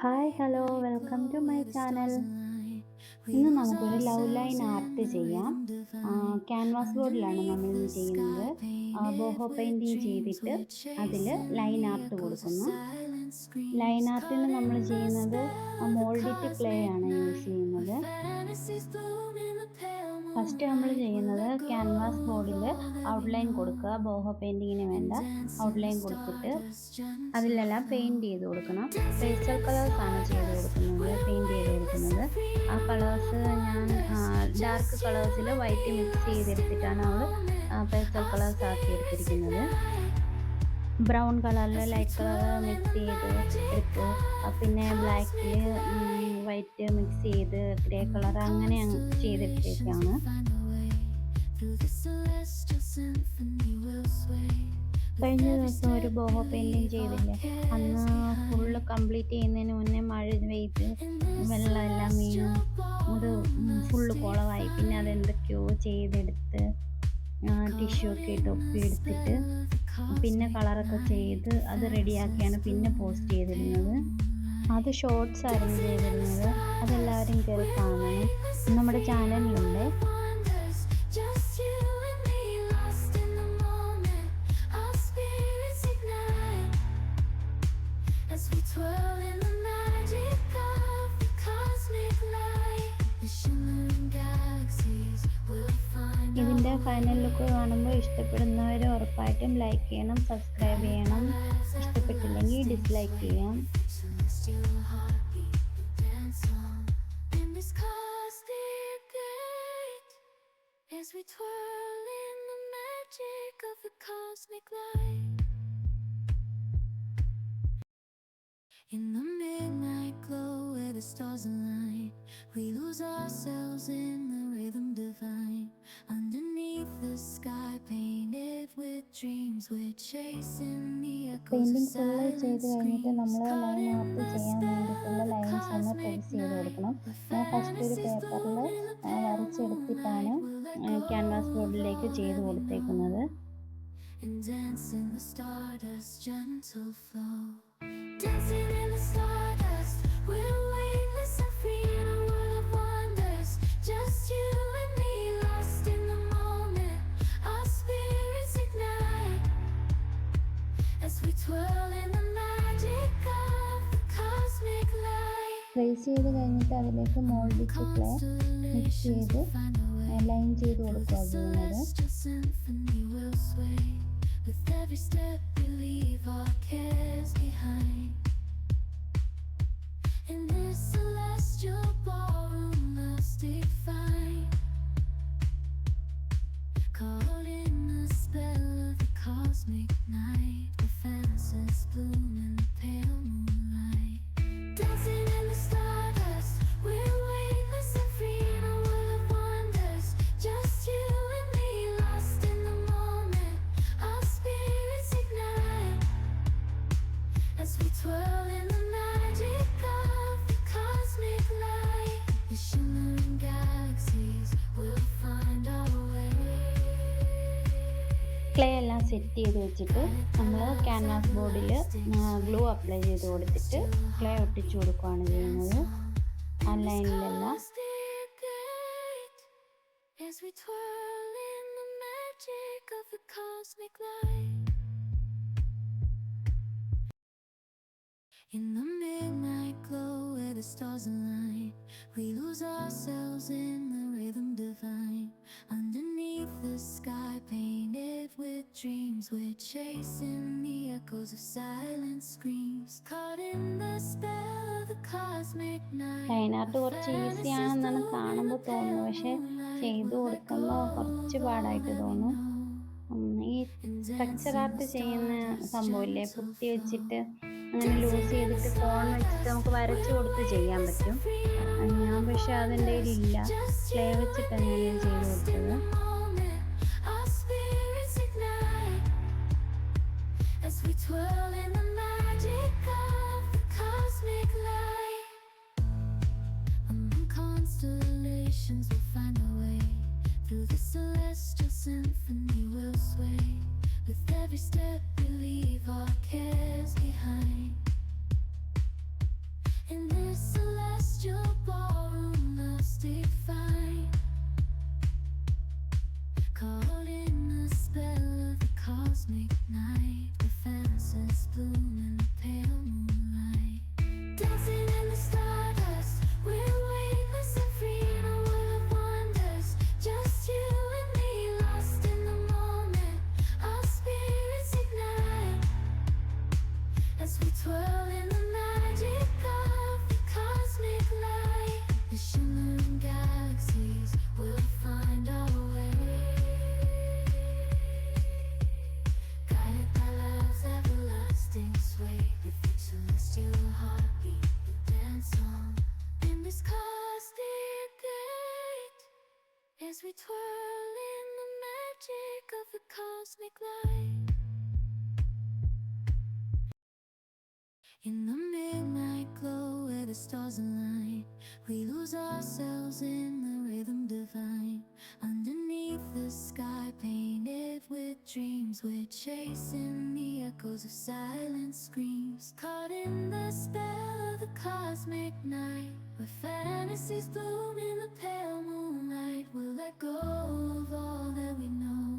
Hi hello welcome to my channel. ഇന്ന് നമുക്കൊരു love line art ചെയ്യാം. ക്യാൻവാസ് ബോർഡിലാണ് നമ്മൾ ഇന്ന് ചെയ്യുന്നത്. ബോഹോ പെയിൻറ്റിങ് ചെയ്തിട്ട് അതിൽ ലൈൻ ആർട്ട് കൊടുക്കുന്നു. ലൈൻ ആർട്ടിന് നമ്മൾ ചെയ്യുന്നത് മോൾഡിറ്റ് ക്ലേ ആണ് യൂസ് ചെയ്യുന്നത്. ഫസ്റ്റ് നമ്മൾ ചെയ്യുന്നത് ക്യാൻവാസ് ബോർഡിൽ ഔട്ട്ലൈൻ കൊടുക്കുക. ബോഹോ പെയിൻറ്റിങ്ങിന് വേണ്ട ഔട്ട്ലൈൻ കൊടുത്തിട്ട് അതിലെല്ലാം പെയിൻറ് ചെയ്ത് കൊടുക്കണം. പേസ്റ്റൽ കളേഴ്സാണ് പെയിൻറ് ചെയ്ത് കൊടുക്കുന്നത്. ആ കളേഴ്സ് ഞാൻ ഡാർക്ക് കളേഴ്സിൽ വൈറ്റ് മിക്സ് ചെയ്തെടുത്തിട്ടാണ് പേസ്റ്റൽ കളേഴ്സ് ആക്കി എടുത്തിരിക്കുന്നത്. ബ്രൗൺ കളറിൽ ലൈറ്റ് കളർ മിക്സ് ചെയ്ത് എടുത്തു. പിന്നെ ബ്ലാക്കിൽ വൈറ്റ് മിക്സ് ചെയ്ത് ഗ്രേ കളർ അങ്ങനെ ചെയ്തെടുത്തേക്കാണ്. കഴിഞ്ഞ ദിവസം ഒരു ബോഹോ പെയിൻറ്റിങ് ചെയ്തില്ലേ, അന്ന് ഫുള്ള് കംപ്ലീറ്റ് ചെയ്യുന്നതിന് മുന്നേ മഴ പെയ്ത് വെള്ളമെല്ലാം വീണു അത് ഫുള്ള് കുളമായി. പിന്നെ അതെന്തൊക്കെയോ ചെയ്തെടുത്ത് ടിഷ്യൂ ഒക്കെ ഇട്ട് ഒപ്പിയെടുത്തിട്ട് പിന്നെ കളറൊക്കെ ചെയ്ത് അത് റെഡിയാക്കിയാണ് പിന്നെ പോസ്റ്റ് ചെയ്തിരുന്നത്. അത് ഷോർട്സ് ആയിരുന്നു ചെയ്തിരുന്നത്. അതെല്ലാവരും കയറി കാണണം. നമ്മുടെ ചാനലിലുണ്ട്. ഇതിൻ്റെ ഫൈനൽ ലുക്ക് കാണുമ്പോൾ ഇഷ്ടപ്പെടുന്നവർ ഉറപ്പായിട്ടും ലൈക്ക് ചെയ്യണം, സബ്സ്ക്രൈബ് ചെയ്യണം. ഇഷ്ടപ്പെട്ടില്ലെങ്കിൽ ഡിസ്ലൈക്ക് ചെയ്യാം. As we twirl in the magic of the cosmic light, in the midnight glow where the stars align, we lose ourselves in the rhythm divine. Underneath the sky painted with dreams, we're chasing the echoes of silent screams. Caught in the spell of the cosmic night, where fantasies bloom in the pale moonlight. Canvas ബോർഡിലേക്ക് ചെയ്ത് കൊടുത്തേക്കുന്നത്. And dancing the stardust gentle flow, dancing in the stardust, we're weightless and free in a world of wonders. Just you and me, lost in the moment, our spirits ignite as we twirl in the magic of the cosmic light. Trace ചെയ്ത് കഴിഞ്ഞിട്ട് അതിലേക്ക് mould it clay mix ചെയ്ത് line ചെയ്ത് കൊടുക്കുക ചെയ്യുന്നത്. With every step we leave our cares behind. In this celestial ballroom, love's defined. Caught in the spell of the cosmic night, where fantasies bloom in the pale moonlight. Dancing in the stardust, we're weightless and free in a world of wonders. Just you and me, lost in the moment, our spirits ignite as we twirl in the magic of the cosmic light. The shimmering galaxies will find our way. Clay എല്ലാം set ചെയ്ത് വെച്ചിട്ട് നമ്മൾ canvas ബോർഡിൽ glue apply ചെയ്ത് കൊടുത്തിട്ട് clay ഒട്ടിച്ചു കൊടുക്കുകയാണ് ചെയ്യുന്നത് ആ ലൈനിലെല്ലാം. As we twirl in the magic of the cosmic light, in the midnight glow where the stars align, we lose ourselves in the rhythm divine. Underneath the sky painted with dreams, we're chasing the echoes of silent screams. Caught in the spell of the cosmic night. ലൈനാർട്ട് കുറച്ച് ഈസിയാണെന്നാണ് കാണുമ്പോൾ തോന്നുന്നത്, പക്ഷെ ചെയ്തു കൊടുക്കുമ്പോൾ കുറച്ച് പാടായിട്ട് തോന്നും. ഈ structure art ചെയ്യുന്ന സംഭവമില്ലേ, പുട്ടി വെച്ചിട്ട് അങ്ങനെ ലൂസ് ചെയ്തിട്ട് ഫോൺ വെച്ചിട്ട് നമുക്ക് വരച്ച് കൊടുത്ത് ചെയ്യാൻ പറ്റും. ഞാൻ പക്ഷെ അതിൻ്റെ ഇല്ല, ക്ലേ വെച്ചിട്ടാണ് ഞാൻ ചെയ്ത് കൊടുത്തത്. Constellations will find a way through the celestial symphony. We'll sway with every step we leave our cares behind. In the stars align. We lose ourselves in the rhythm divine. Underneath the sky painted with dreams, we're chasing the echoes of silent screams. Caught in the spell of the cosmic night, where fantasies bloom in the pale moonlight. We'll let go of all that we know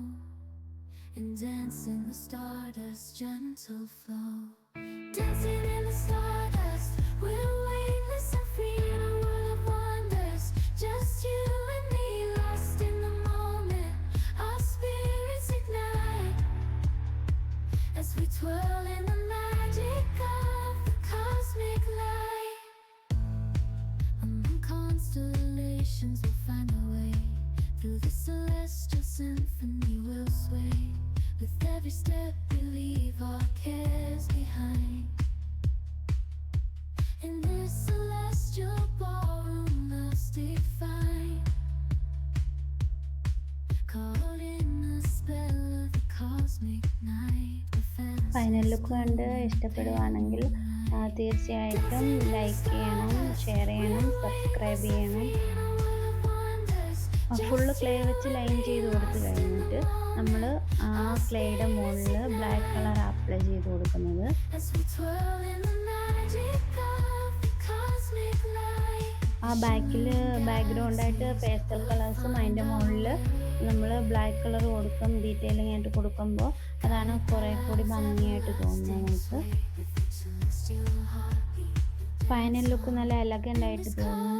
and dance in the stardust gentle flow. Dancing in the stardust, we're weightless and free in a world of wonders. Just you and me, lost in the moment. Our spirits ignite as we twirl in the magic of the cosmic light. Among constellations we'll find our way. Through the celestial symphony we'll sway. With every step we leave our cares behind. In this celestial ballroom love's defined. Caught in the spell of the cosmic night. Final look കണ്ട് ഇഷ്ടപ്പെടുവാണെങ്കിൽ തീർച്ചയായിട്ടും like ചെയ്യണം, share ചെയ്യണം, subscribe ചെയ്യണം. Full clay വെച്ച് line ചെയ്ത് കൊടുത്ത് കഴിഞ്ഞിട്ട് നമ്മൾ ആ ക്ലേയുടെ മുകളിൽ ബ്ലാക്ക് കളർ അപ്ലൈ ചെയ്ത് കൊടുക്കുന്നത്. ആ ബാക്ക്ഗ്രൗണ്ടായിട്ട് പേസ്റ്റൽ കളേഴ്സും അതിൻ്റെ മുകളിൽ നമ്മൾ ബ്ലാക്ക് കളർ കൊടുക്കും, ഡീറ്റെയിലിംഗ് ആയിട്ട് കൊടുക്കുമ്പോൾ അതാണ് കുറേ കൂടി ഭംഗിയായിട്ട് തോന്നുന്നത് നമുക്ക്. ഫൈനൽ ലുക്ക് നല്ല എലഗൻ്റ് ആയിട്ട് തോന്നും,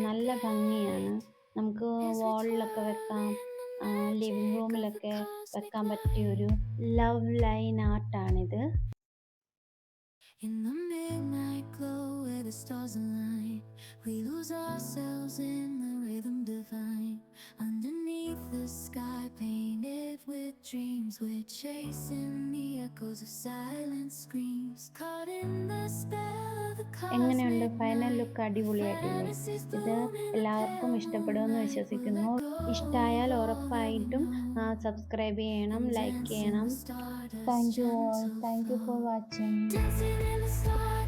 നല്ല ഭംഗിയാണ്. നമുക്ക് വാളിലൊക്കെ വെക്കാം, ലിവിങ് റൂമിലൊക്കെ വെക്കാൻ പറ്റിയൊരു ലവ് ലൈൻ ആർട്ടാണിത്. In the midnight glow where the stars align, we lose ourselves in the rhythm divine. Underneath the sky painted with dreams, we're chasing the echoes of silent screams. Caught in the spell of the എങ്ങനെയുണ്ട് cosmic final look? അടിപൊളിയായിട്ടില്ലേ? ഇത് എല്ലാവർക്കും ഇഷ്ടപ്പെടുമെന്ന് വിശ്വസിക്കുന്നു. ഇഷ്ടമായാൽ ഉറപ്പായിട്ടും subscribe ചെയ്യണം, like ചെയ്യണം. Thank you all. Thank you for watching. dancing in the stars.